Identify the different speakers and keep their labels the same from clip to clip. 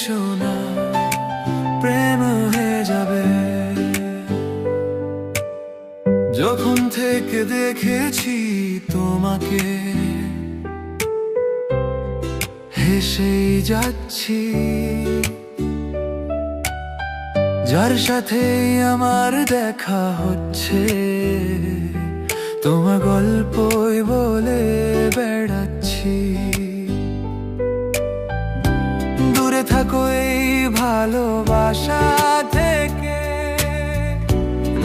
Speaker 1: সোনা প্রেম হয়ে যাবে। যখন থেকে দেখেছি তোমাকে, হেসেই যাচ্ছি। যার সাথে আমার দেখা হচ্ছে, তোমার গল্পই বলে বেড়াচ্ছি। দূরে থাকো এই ভালোবাসা থেকে,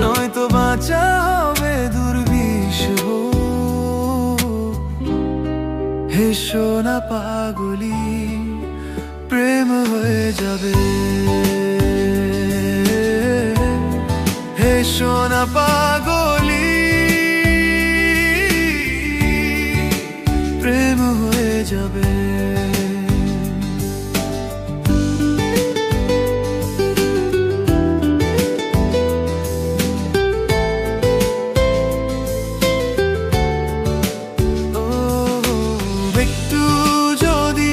Speaker 1: নয়তো বাঁচা হবে দুর্বিষহ। হে সোনা পাগলি, প্রেম হয়ে যাবে। হে সোনা পাগলি, প্রেম হয়ে যাবে। একটু যদি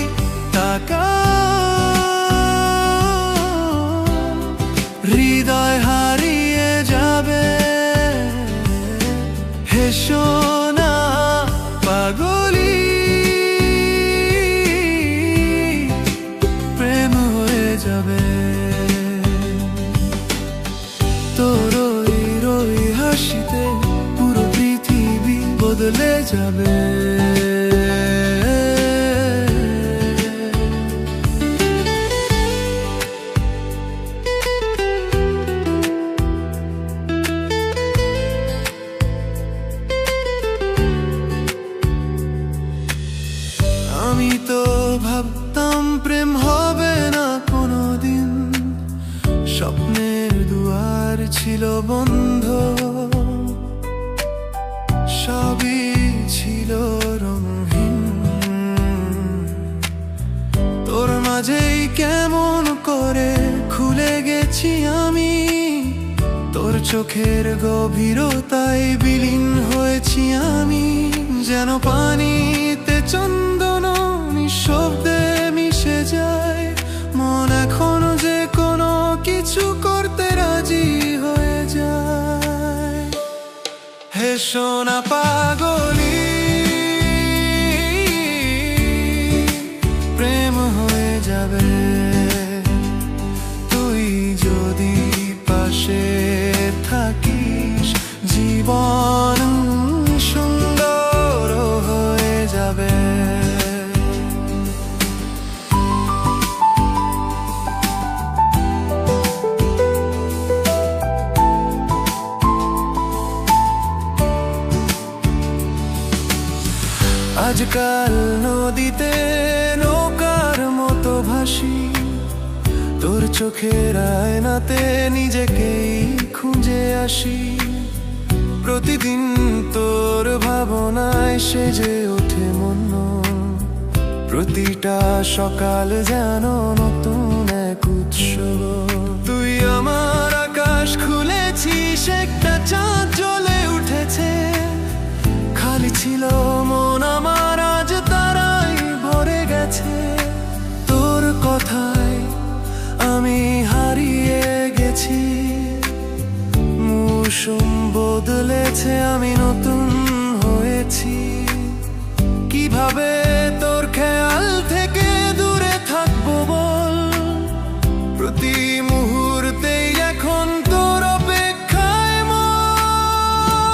Speaker 1: হৃদয় হারিয়ে যাবে। হে সোনা পাগলি, প্রেম হয়ে যাবে। তোর ওই হাসিতে পুরো পৃথিবী বদলে যাবে। আমি তো ভাবতাম প্রেম হবে না কোনোদিন, স্বপ্নের দুয়ার ছিল বন্ধ। সবই ছিল রঙহীন, তোর মাঝেই কেমন করে খুলে গেছি আমি। তোর চোখের গভীরতায় বিলীন হয়েছি আমি। যেন পানিতে চন্দন নিঃশব্দে মিশে যায়, মন এখন যে কোনো কিছু করতে রাজি হয়ে যায়। হে সোনা পাগলি, প্রেম হয়ে যাবে। তুই যদি পাশে থাকিস, জীবন সুন্দর হয়ে যাবে। আজকাল নদীতে নৌকার মতো ভাসি, তোর চোখের আয়নাতে নিজেকেই খুঁজে আসি। প্রতিদিন তোর ভাবনায় সেজে ওঠে মন, প্রতিটা সকাল যেন নতুন এক উৎসব। তুই আমার আকাশ খুলেছিস, একটা চাঁদ জ্বলে উঠেছে। খালি ছিল মন আমার, আজ তারাই ভরে গেছে। তোর কথায় আমি হারিয়ে গেছি, মৌসুম বদলেছে, আমি নতুন হয়েছি। কিভাবে তোর খেয়াল থেকে দূরে থাকবো বল, প্রতি মুহূর্তেই এখন তোর অপেক্ষায় মন।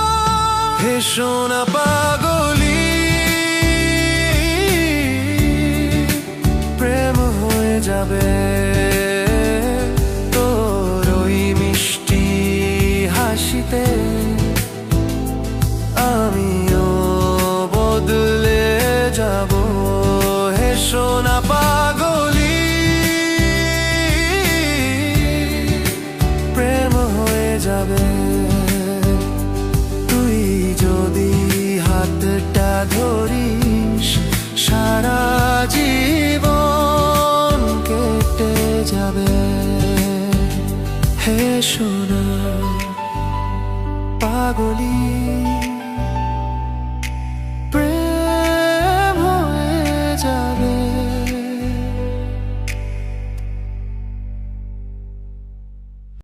Speaker 1: হে সোনা পাগলি, প্রেম হয়ে যাবে। তোর ওই মিষ্টি হাসিতে আমিও বদলে যাব। হে সোনা পাগলি, প্রেম হয়ে যাবে। তুই যদি হাতটা ধরিস, সারা জীবন কেটে যাবে। হে সোনা পাগলি।